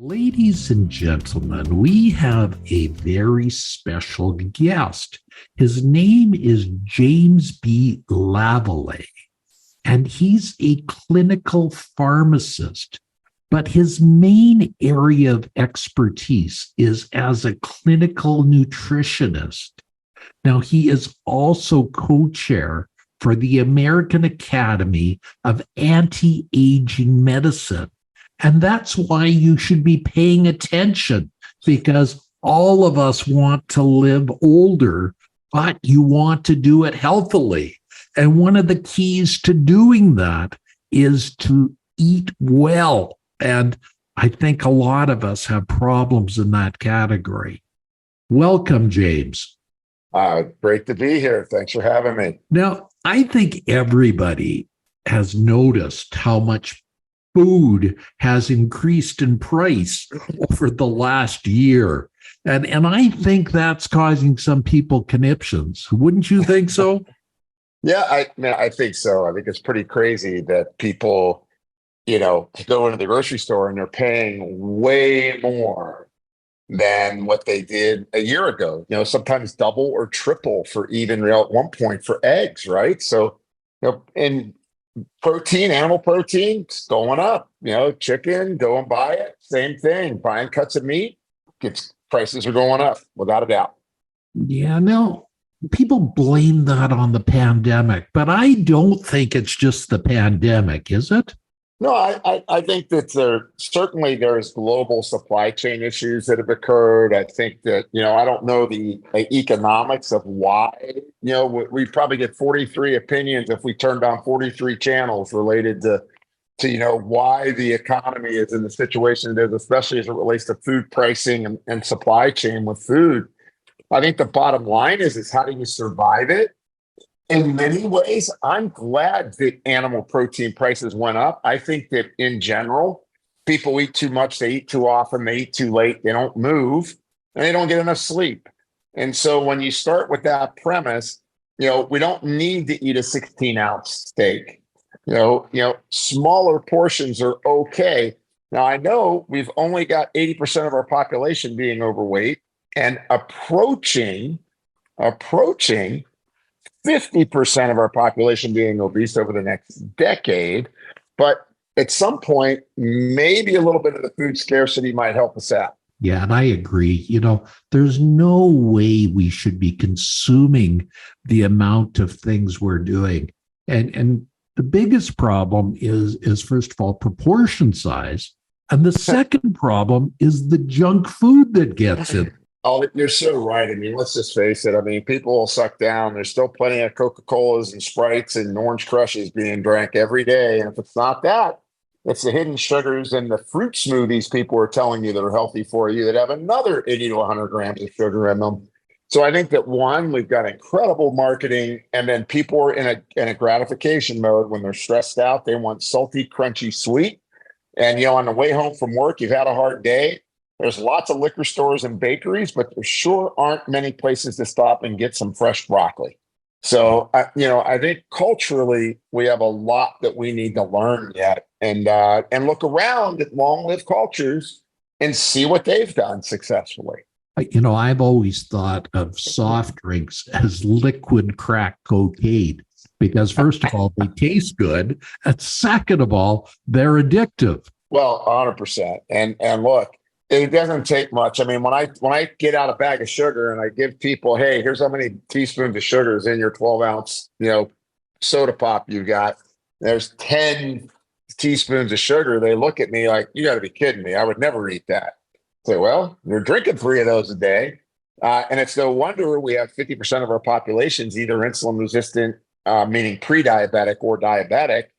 Ladies and gentlemen, we have a very special guest. His name is James B. LaValle, and he's a clinical pharmacist. But his main area of expertise is as a clinical nutritionist. Now, he is also co-chair for the American Academy of Anti-Aging Medicine. And that's why you should be paying attention, because all of us want to live older, but you want to do it healthily. And one of the keys to doing that is to eat well. And I think a lot of us have problems in that category. Welcome, James. Great to be here. Thanks for having me. Now, I think everybody has noticed how much food has increased in price over the last year. And I think that's causing some people conniptions. Wouldn't you think so? Yeah, I think so. I think it's pretty crazy that people, go into the grocery store and they're paying way more than what they did a year ago. Sometimes double or triple for even at one point for eggs, right? So, and protein, animal protein, it's going up. Chicken, go and buy it. Same thing. Buying cuts of meat, prices are going up without a doubt. Yeah, no, people blame that on the pandemic, but I don't think it's just the pandemic, is it? No, I think that there's global supply chain issues that have occurred. I think that, I don't know the economics of why, we probably get 43 opinions if we turned on 43 channels related to why the economy is in the situation it is, especially as it relates to food pricing and supply chain with food. I think the bottom line is how do you survive it? In many ways, I'm glad that animal protein prices went up. I think that in general, people eat too much, they eat too often, they eat too late, they don't move, and they don't get enough sleep. And so when you start with that premise, we don't need to eat a 16-ounce steak. Smaller portions are okay. Now, I know we've only got 80% of our population being overweight and approaching 50% of our population being obese over the next decade. But at some point, maybe a little bit of the food scarcity might help us out. Yeah, and I agree. There's no way we should be consuming the amount of things we're doing. And the biggest problem is first of all, proportion size. And the second problem is the junk food that gets it. Oh, you're so right. I mean, let's just face it. I mean, people will suck down. There's still plenty of Coca-Colas and Sprites and Orange Crushes being drank every day. And if it's not that, it's the hidden sugars and the fruit smoothies people are telling you that are healthy for you that have another 80 to 100 grams of sugar in them. So I think that one, we've got incredible marketing, and then people are in a gratification mode when they're stressed out. They want salty, crunchy, sweet. And, on the way home from work, you've had a hard day. There's lots of liquor stores and bakeries, but there sure aren't many places to stop and get some fresh broccoli. So, I think culturally we have a lot that we need to learn yet, and look around at long-lived cultures and see what they've done successfully. I've always thought of soft drinks as liquid crack cocaine because, first of all, they taste good, and second of all, they're addictive. Well, 100%. And look, it doesn't take much. I mean, when I get out a bag of sugar and I give people, hey, here's how many teaspoons of sugar is in your 12-ounce, soda pop you got. There's 10 teaspoons of sugar. They look at me like, you got to be kidding me. I would never eat that. I say, well, you're drinking 3 of those a day. And it's no wonder we have 50% of our population's either insulin resistant, meaning pre-diabetic or diabetic.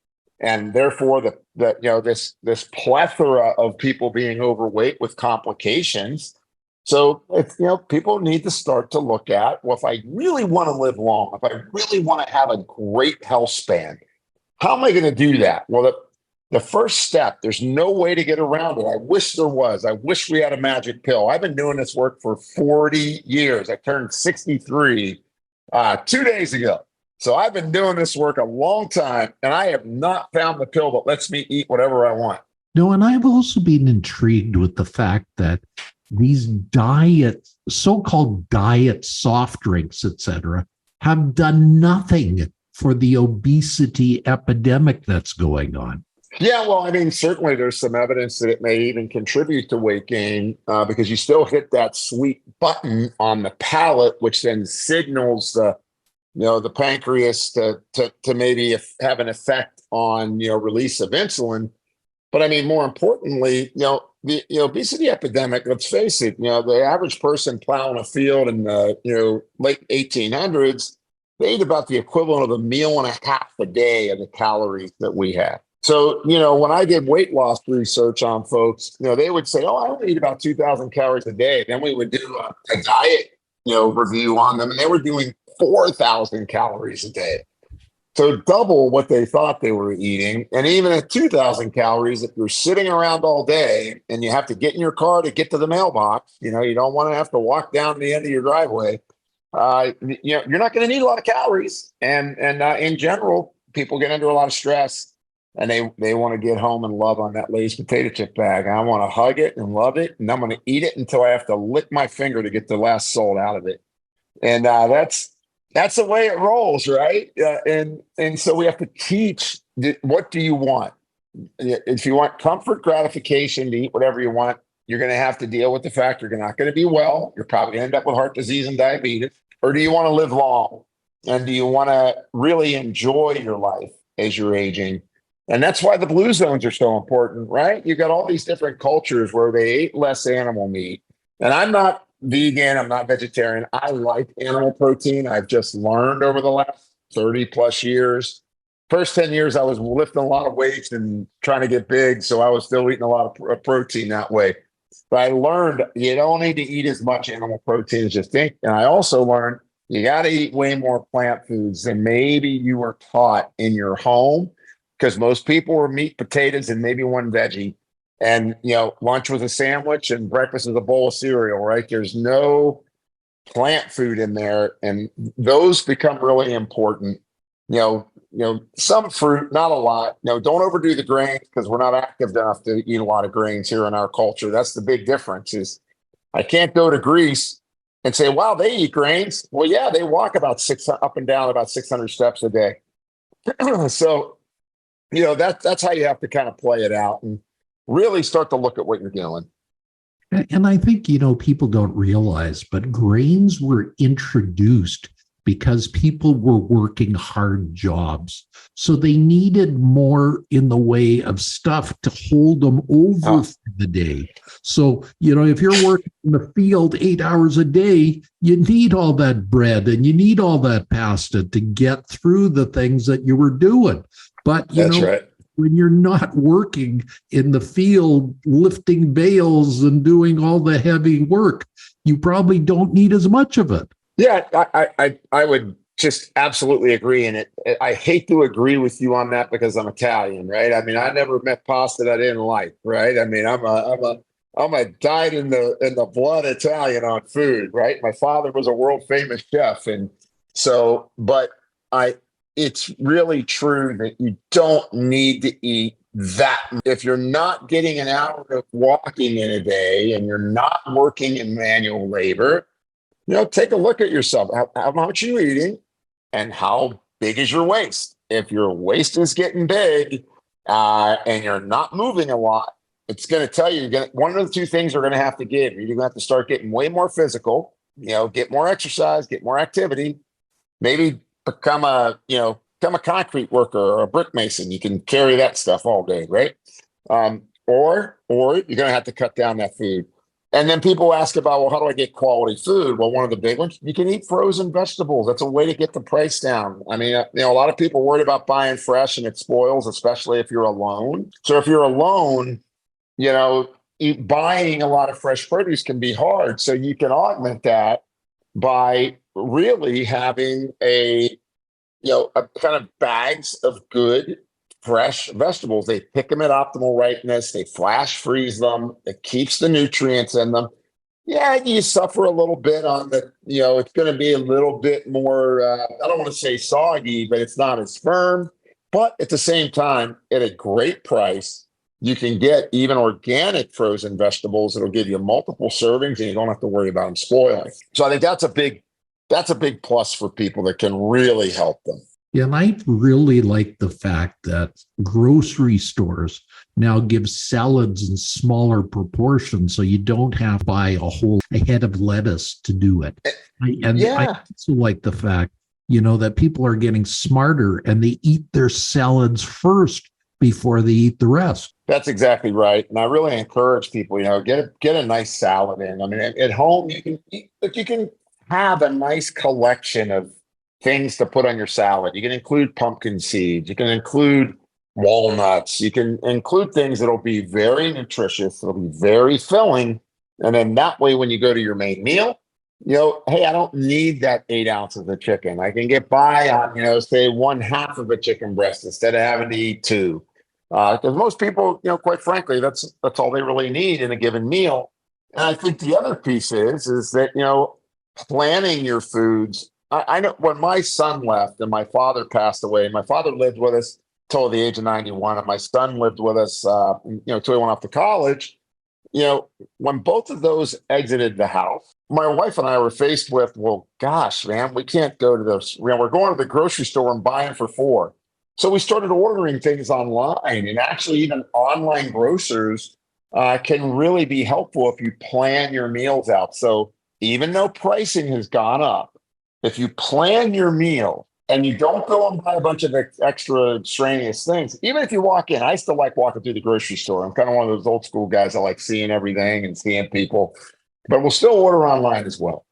And therefore, this plethora of people being overweight with complications. So it's, people need to start to look at, well, if I really want to live long, if I really want to have a great health span, how am I going to do that? Well, the first step, there's no way to get around it. I wish there was. I wish we had a magic pill. I've been doing this work for 40 years. I turned 63 2 days ago. So I've been doing this work a long time, and I have not found the pill that lets me eat whatever I want. No, and I've also been intrigued with the fact that these so-called diet soft drinks, etc., have done nothing for the obesity epidemic that's going on. Yeah, well, I mean, certainly there's some evidence that it may even contribute to weight gain because you still hit that sweet button on the palate, which then signals the pancreas to maybe have an effect on release of insulin. But I mean, more importantly, the obesity epidemic. Let's face it. The average person plowing a field in the late 1800s, they ate about the equivalent of a meal and a half a day of the calories that we have. So, when I did weight loss research on folks, they would say, "Oh, I only eat about 2,000 calories a day." Then we would do a diet, review on them, and they were doing 4,000 calories a day. So double what they thought they were eating. And even at 2,000 calories, if you're sitting around all day and you have to get in your car to get to the mailbox, you don't want to have to walk down the end of your driveway. You're not going to need a lot of calories. And in general, people get under a lot of stress and they want to get home and love on that Lay's potato chip bag. I want to hug it and love it. And I'm going to eat it until I have to lick my finger to get the last salt out of it. And that's the way it rolls, right? And so we have to teach, what do you want? If you want comfort gratification to eat whatever you want, you're going to have to deal with the fact you're not going to be well. You're probably going to end up with heart disease and diabetes. Or do you want to live long? And do you want to really enjoy your life as you're aging? And that's why the blue zones are so important, right? You got all these different cultures where they ate less animal meat. And I'm not vegan, I'm not vegetarian. I like animal protein. I've just learned over the last 30 plus years. First 10 years, I was lifting a lot of weights and trying to get big. So I was still eating a lot of protein that way. But I learned you don't need to eat as much animal protein as you think. And I also learned you got to eat way more plant foods than maybe you were taught in your home, because most people were meat, potatoes, and maybe one veggie. And, lunch was a sandwich and breakfast is a bowl of cereal, right? There's no plant food in there. And those become really important. Some fruit, not a lot. Don't overdo the grains because we're not active enough to eat a lot of grains here in our culture. That's the big difference. Is I can't go to Greece and say, wow, they eat grains. Well, yeah, they walk about up and down about 600 steps a day. So, that's how you have to kind of play it out and really start to look at what you're doing. And I think, people don't realize, but grains were introduced because people were working hard jobs. So they needed more in the way of stuff to hold them over for the day. So, if you're working in the field 8 hours a day, you need all that bread and you need all that pasta to get through the things that you were doing. But, That's right. When you're not working in the field, lifting bales and doing all the heavy work, you probably don't need as much of it. Yeah, I would just absolutely agree. And I hate to agree with you on that because I'm Italian, right? I mean, I never met pasta that I didn't like, right? I mean, I'm a dyed in the blood Italian on food, right? My father was a world famous chef, and so, but it's really true that you don't need to eat that. If you're not getting an hour of walking in a day and you're not working in manual labor, take a look at yourself. How much are you eating and how big is your waist? If your waist is getting big and you're not moving a lot, it's going to tell you, one of the two things are going to have to give. You're going to have to start getting way more physical, get more exercise, get more activity, maybe become a concrete worker or a brick mason. You can carry that stuff all day, right? Or you're going to have to cut down that food. And then people ask about, well, how do I get quality food? Well, one of the big ones, you can eat frozen vegetables. That's a way to get the price down. I mean, a lot of people worried about buying fresh and it spoils, especially if you're alone. So if you're alone, buying a lot of fresh produce can be hard. So you can augment that by really having a kind of bags of good fresh vegetables. They pick them at optimal ripeness. They flash freeze them. It keeps the nutrients in them. Yeah, you suffer a little bit on the, it's going to be a little bit more, I don't want to say soggy, but it's not as firm. But at the same time, at a great price, You can get even organic frozen vegetables that'll give you multiple servings and you don't have to worry about them spoiling. So I think that's a big plus for people that can really help them. Yeah, and I really like the fact that grocery stores now give salads in smaller proportions, so you don't have to buy a head of lettuce to do it. I also like the fact, that people are getting smarter and they eat their salads first before they eat the rest. That's exactly right. And I really encourage people, get a nice salad in. I mean, at home, you can have a nice collection of things to put on your salad. You can include pumpkin seeds. You can include walnuts. You can include things that'll be very nutritious. It'll be very filling. And then that way, when you go to your main meal, hey, I don't need that 8 ounces of chicken. I can get by on, say 1/2 of a chicken breast instead of having to eat 2. Because most people, quite frankly, that's all they really need in a given meal. And I think the other piece is that, planning your foods. I know when my son left and my father passed away, my father lived with us till the age of 91, and my son lived with us, till he went off to college. When both of those exited the house, my wife and I were faced with, well, gosh, man, we can't go to this. We're going to the grocery store and buying for 4. So we started ordering things online, and actually even online grocers can really be helpful if you plan your meals out. So even though pricing has gone up, if you plan your meal and you don't go and buy a bunch of extra extraneous things, even if you walk in, I still like walking through the grocery store. I'm kind of one of those old school guys. I like seeing everything and seeing people, but we'll still order online as well.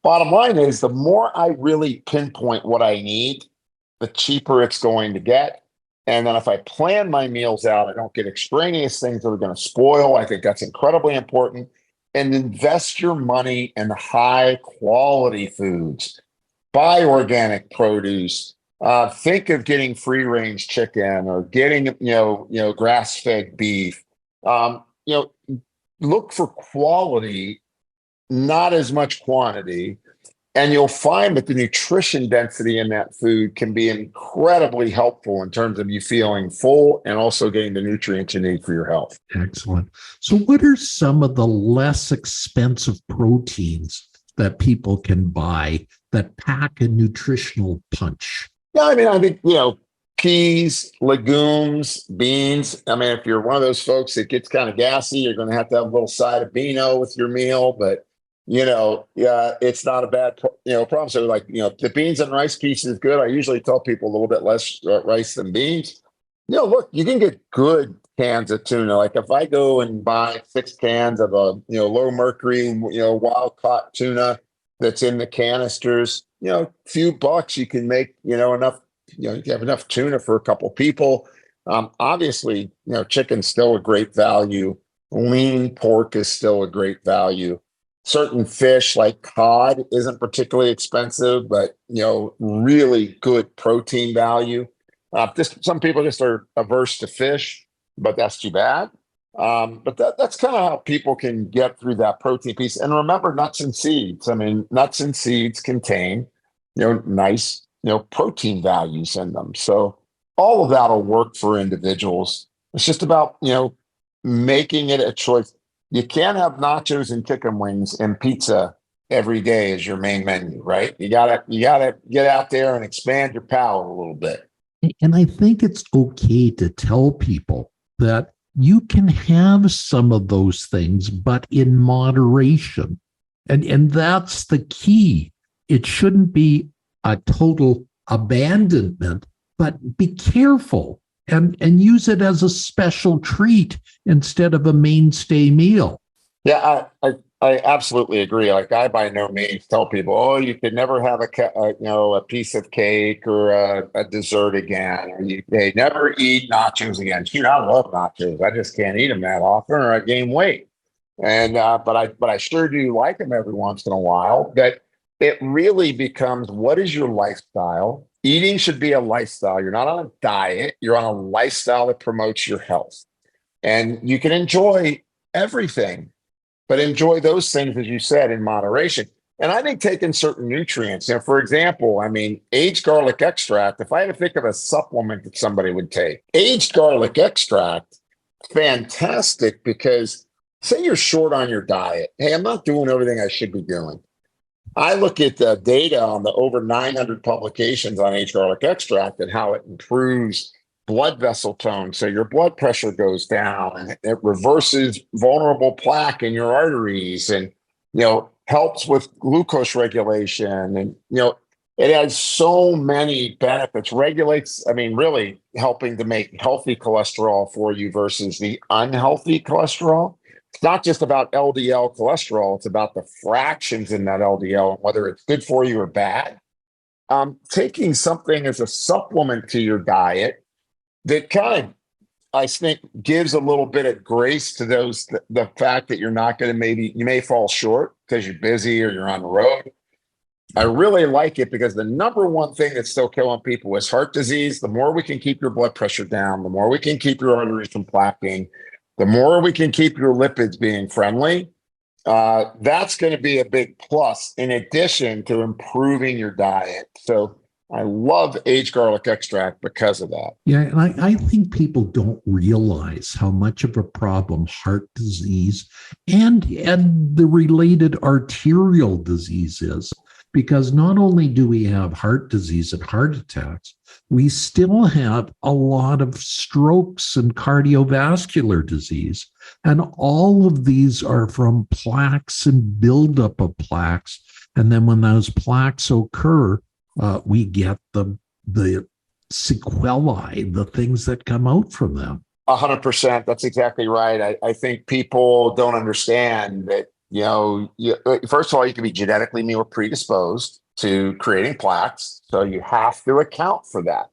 Bottom line is, the more I really pinpoint what I need, the cheaper it's going to get. And then if I plan my meals out, I don't get extraneous things that are going to spoil. I think that's incredibly important. And invest your money in high quality foods. Buy organic produce. Think of getting free range chicken or getting, grass fed beef. Look for quality, not as much quantity. And you'll find that the nutrition density in that food can be incredibly helpful in terms of you feeling full and also getting the nutrients you need for your health. Excellent. So what are some of the less expensive proteins that people can buy that pack a nutritional punch? Yeah, I think, peas, legumes, beans. I mean, if you're one of those folks that gets kind of gassy, you're going to have a little side of Beano with your meal, but it's not a bad, problem. So the beans and rice piece is good. I usually tell people a little bit less rice than beans. Look, you can get good cans of tuna. Like if I go and buy 6 cans of a, low mercury, wild caught tuna that's in the canisters, few bucks, you can make, enough, you have enough tuna for a couple people. Obviously, chicken's still a great value. Lean pork is still a great value. Certain fish like cod isn't particularly expensive, but, really good protein value. Some people just are averse to fish, but that's too bad. But that's kind of how people can get through that protein piece. And remember, nuts and seeds. I mean, nuts and seeds contain, nice, protein values in them. So all of that will work for individuals. It's just about, making it a choice. You can't have nachos and chicken wings and pizza every day as your main menu, right? You gotta get out there and expand your palate a little bit. And I think it's okay to tell people that you can have some of those things, but in moderation. And that's the key. It shouldn't be a total abandonment, but be careful and use it as a special treat instead of a mainstay meal. Yeah, I absolutely agree. Like, I by no means tell people, oh, you could never have a piece of cake or a dessert again, or they never eat nachos again. Shoot, I love nachos. I just can't eat them that often, or I gain weight. And but I sure do like them every once in a while. But it really becomes, what is your lifestyle? Eating should be a lifestyle. You're not on a diet. You're on a lifestyle that promotes your health. And you can enjoy everything, but enjoy those things, as you said, in moderation. And I think taking certain nutrients, for example, aged garlic extract, if I had to think of a supplement that somebody would take, aged garlic extract fantastic because say you're short on your diet. Hey, I'm not doing everything I should be doing. I look at the data on the over 900 publications on aged garlic extract and how it improves blood vessel tone. So your blood pressure goes down and it reverses vulnerable plaque in your arteries and, helps with glucose regulation. And, it has so many benefits, regulates, really helping to make healthy cholesterol for you versus the unhealthy cholesterol. It's not just about LDL cholesterol, it's about the fractions in that LDL and whether it's good for you or bad. Taking something as a supplement to your diet that kind of, I think, gives a little bit of grace to the fact that you're not going to you may fall short because you're busy or you're on the road. I really like it because the number one thing that's still killing people is heart disease. The more we can keep your blood pressure down, the more we can keep your arteries from plaquing, the more we can keep your lipids being friendly. That's going to be a big plus in addition to improving your diet. So I love aged garlic extract because of that. Yeah, and I think people don't realize how much of a problem heart disease and the related arterial disease is. Because not only do we have heart disease and heart attacks, we still have a lot of strokes and cardiovascular disease. And all of these are from plaques and buildup of plaques. And then when those plaques occur, we get the sequelae, the things that come out from them. 100%. That's exactly right. I think people don't understand that. First of all, you can be genetically more predisposed to creating plaques. So you have to account for that.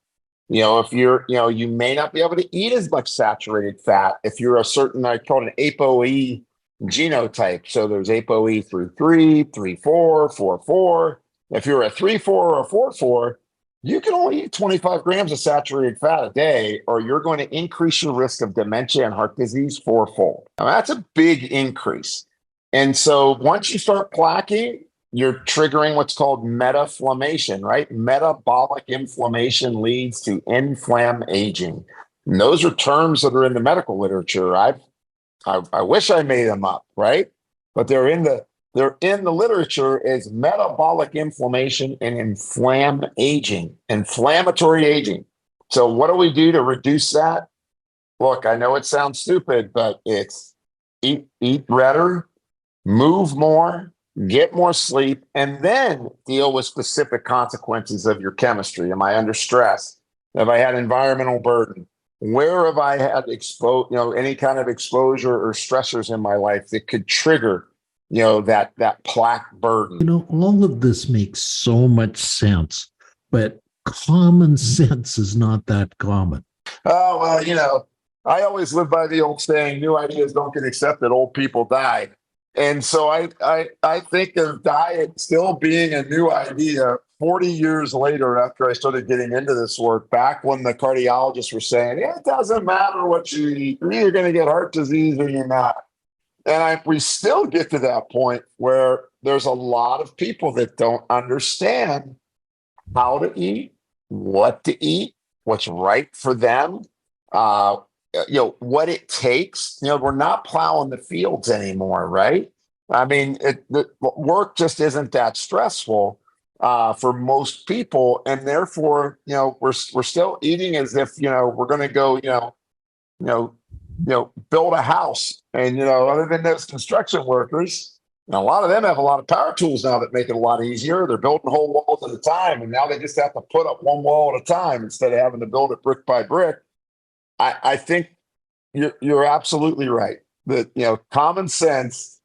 If you may not be able to eat as much saturated fat if you're a certain, I call it an ApoE genotype. So there's ApoE through 3, 3, 4, 4, 4. If you're a 3, 4 or a 4, 4, you can only eat 25 grams of saturated fat a day, or you're going to increase your risk of dementia and heart disease fourfold. Now, that's a big increase. And so once you start plaquing, you're triggering what's called metaflammation, right? Metabolic inflammation leads to aging. And those are terms that are in the medical literature. I wish I made them up, right? But they're in the literature as metabolic inflammation and inflammatory aging. So what do we do to reduce that? Look, I know it sounds stupid, but it's eat better, move more, get more sleep, and then deal with specific consequences of your chemistry. Am I under stress? Have I had environmental burden? Where have I had any kind of exposure or stressors in my life that could trigger, that plaque burden? All of this makes so much sense, but common sense is not that common. Oh, well, I always live by the old saying, new ideas don't get accepted, old people die. And so I think of diet still being a new idea 40 years later after I started getting into this work, back when the cardiologists were saying, it doesn't matter what you eat, you're either going to get heart disease or you're not. And we still get to that point where there's a lot of people that don't understand how to eat, what to eat, what's right for them. What it takes. We're not plowing the fields anymore, right? The work just isn't that stressful for most people, and therefore, we're still eating as if we're going to go, build a house. And other than those construction workers, and a lot of them have a lot of power tools now that make it a lot easier. They're building whole walls at a time, and now they just have to put up one wall at a time instead of having to build it brick by brick. I think you're absolutely right that, common sense,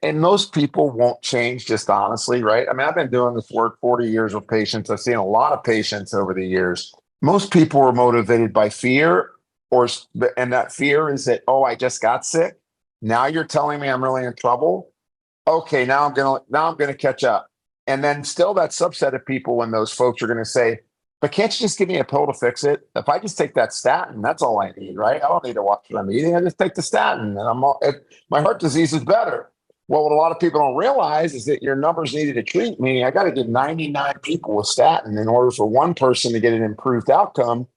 and most people won't change just honestly, right? I've been doing this work 40 years with patients. I've seen a lot of patients over the years. Most people are motivated by fear, and that fear is that, oh, I just got sick. Now you're telling me I'm really in trouble. Okay, now I'm going to catch up. And then still that subset of people, when those folks are going to say, but can't you just give me a pill to fix it? If I just take that statin, that's all I need, right? I don't need to watch what I'm eating. I just take the statin, and my heart disease is better. Well, what a lot of people don't realize is that your numbers needed to treat, meaning I got to give 99 people a statin in order for one person to get an improved outcome.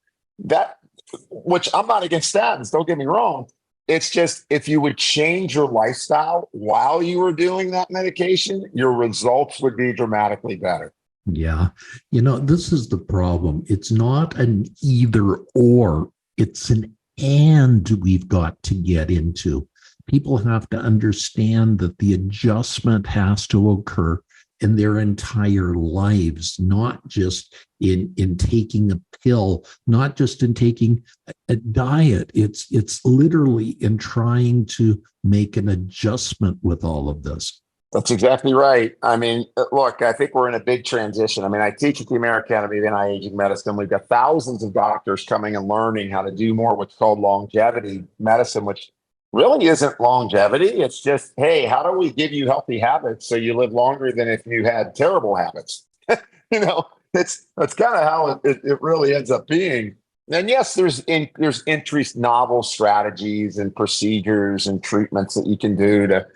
Which I'm not against statins, don't get me wrong, It's just, if you would change your lifestyle while you were doing that medication, your results would be dramatically better. Yeah. This is the problem. It's not an either or, it's an and we've got to get into. People have to understand that the adjustment has to occur in their entire lives, not just in taking a pill, not just in taking a diet. It's literally in trying to make an adjustment with all of this. That's exactly right. I mean, look, I think we're in a big transition. I mean, I teach at the American Academy of Anti-Aging Medicine. We've got thousands of doctors coming and learning how to do more what's called longevity medicine, which really isn't longevity. It's just, hey, how do we give you healthy habits so you live longer than if you had terrible habits? That's kind of how it really ends up being. And yes, there's increased novel strategies and procedures and treatments that you can do to,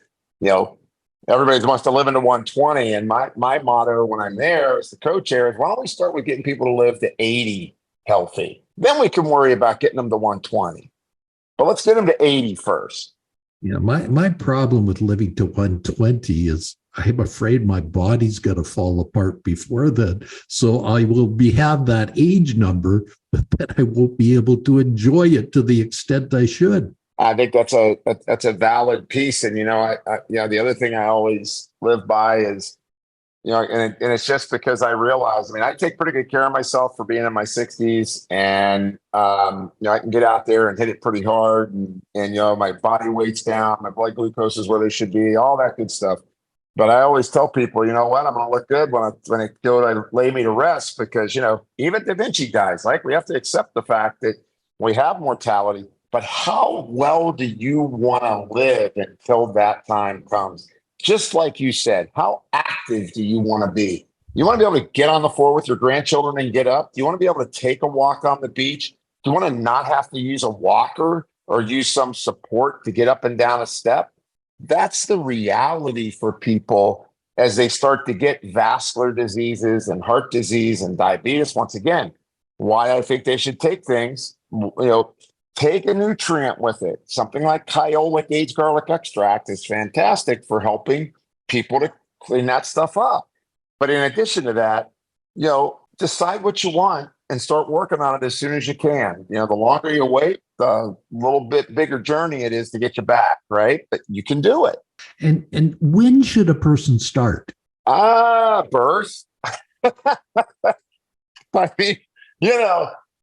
everybody wants to live into 120. And my motto when I'm there as the co-chair is, why don't we start with getting people to live to 80 healthy? Then we can worry about getting them to 120. But let's get them to 80 first. My problem with living to 120 is I'm afraid my body's going to fall apart before then. So I will have that age number, but then I won't be able to enjoy it to the extent I should. I think that's a valid piece. And, the other thing I always live by is, and it's just because I realize, I take pretty good care of myself for being in my 60s, and, I can get out there and hit it pretty hard, and my body weight's down, my blood glucose is where they should be, all that good stuff. But I always tell people, you know what, I'm going to look good when I go to lay me to rest, because, even Da Vinci guys, we have to accept the fact that we have mortality. But how well do you want to live until that time comes? Just like you said, how active do you want to be? You want to be able to get on the floor with your grandchildren and get up? Do you want to be able to take a walk on the beach? Do you want to not have to use a walker or use some support to get up and down a step? That's the reality for people as they start to get vascular diseases and heart disease and diabetes. Once again, why I think they should take things, take a nutrient with it. Something like kyolic aged garlic extract is fantastic for helping people to clean that stuff up. But in addition to that, decide what you want and start working on it as soon as you can. The longer you wait, the little bit bigger journey it is to get you back, right? But you can do it. And when should a person start? Birth.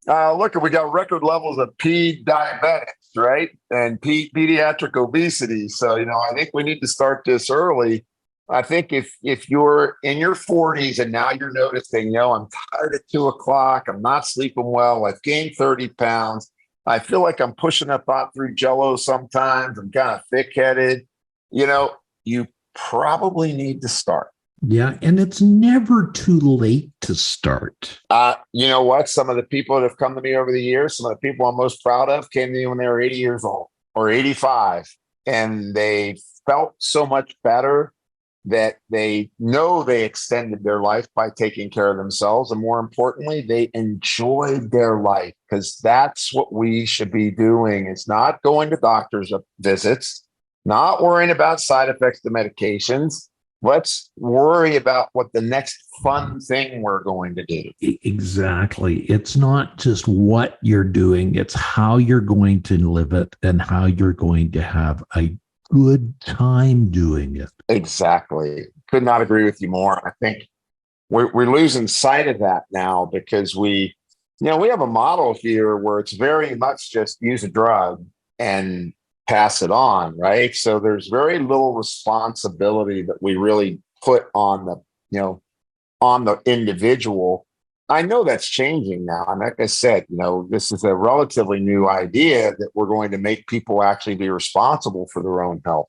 Look, we got record levels of diabetics, right? And pediatric obesity. So, I think we need to start this early. I think if you're in your 40s and now you're noticing, I'm tired at 2:00, I'm not sleeping well, I've gained 30 pounds, I feel like I'm pushing a pot through Jell-O sometimes, I'm kind of thick-headed, you probably need to start. Yeah, and it's never too late to start. You know what? Some of the people that have come to me over the years, some of the people I'm most proud of came to me when they were 80 years old or 85, and they felt so much better that they know they extended their life by taking care of themselves. And more importantly, they enjoyed their life, because that's what we should be doing. It's not going to doctor's visits, not worrying about side effects to medications. Let's worry about what the next fun thing we're going to do. Exactly. It's not just what you're doing, it's how you're going to live it and how you're going to have a good time doing it. Exactly. Could not agree with you more. I think we're losing sight of that now, because we have a model here where it's very much just use a drug and pass it on, right? So there's very little responsibility that we really put on the individual. I know that's changing now. And like I said, this is a relatively new idea that we're going to make people actually be responsible for their own health.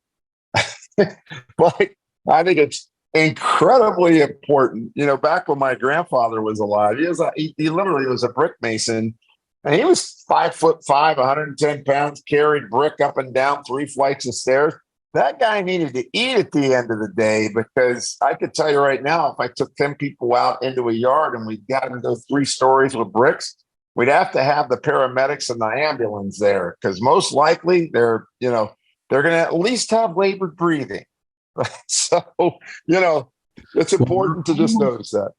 But I think it's incredibly important. Back when my grandfather was alive, he literally was a brick mason, and he was 5'5", 110 pounds, carried brick up and down 3 flights of stairs. That guy needed to eat at the end of the day, because I could tell you right now, if I took 10 people out into a yard and we got them to go 3 stories with bricks, we'd have to have the paramedics and the ambulance there, because most likely they're going to at least have labored breathing. So, it's important to just notice that.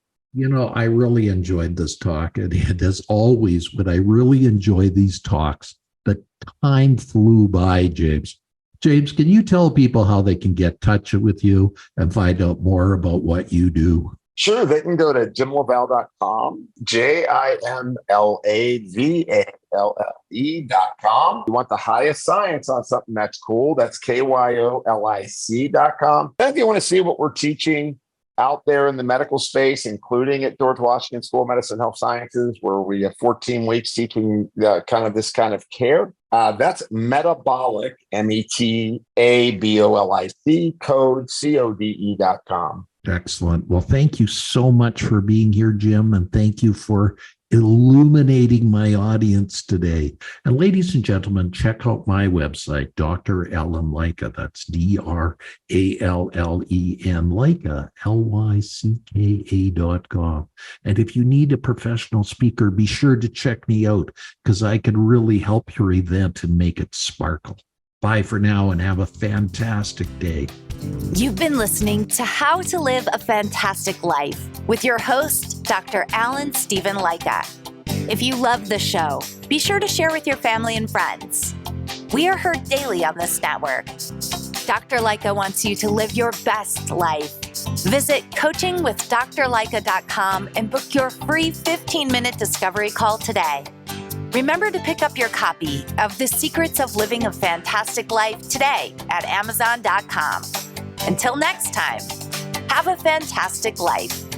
I really enjoyed this talk. And as always, when I really enjoy these talks, the time flew by, James. James, can you tell people how they can get in touch with you and find out more about what you do? Sure. They can go to jimlavalle.com, JIMLAVALLE.com. You want the highest science on something that's cool, that's KYOLIC.com. Then if you want to see what we're teaching out there in the medical space, including at George Washington School of Medicine and Health Sciences, where we have 14 weeks teaching this kind of care, that's Metabolic, METABOLIC, code, CODE.com. Excellent. Well, thank you so much for being here, Jim, and thank you for illuminating my audience today. And ladies and gentlemen, check out my website, Dr. Alan Lycka. That's DRALLEN Lycka, LYCKA.com. And if you need a professional speaker, be sure to check me out, because I can really help your event and make it sparkle. Bye for now and have a fantastic day. You've been listening to How to Live a Fantastic Life with your host, Dr. Alan Stephen Lycka. If you love the show, be sure to share with your family and friends. We are heard daily on this network. Dr. Lycka wants you to live your best life. Visit coachingwithdrlycka.com and book your free 15-minute discovery call today. Remember to pick up your copy of The Secrets of Living a Fantastic Life today at Amazon.com. Until next time, have a fantastic life.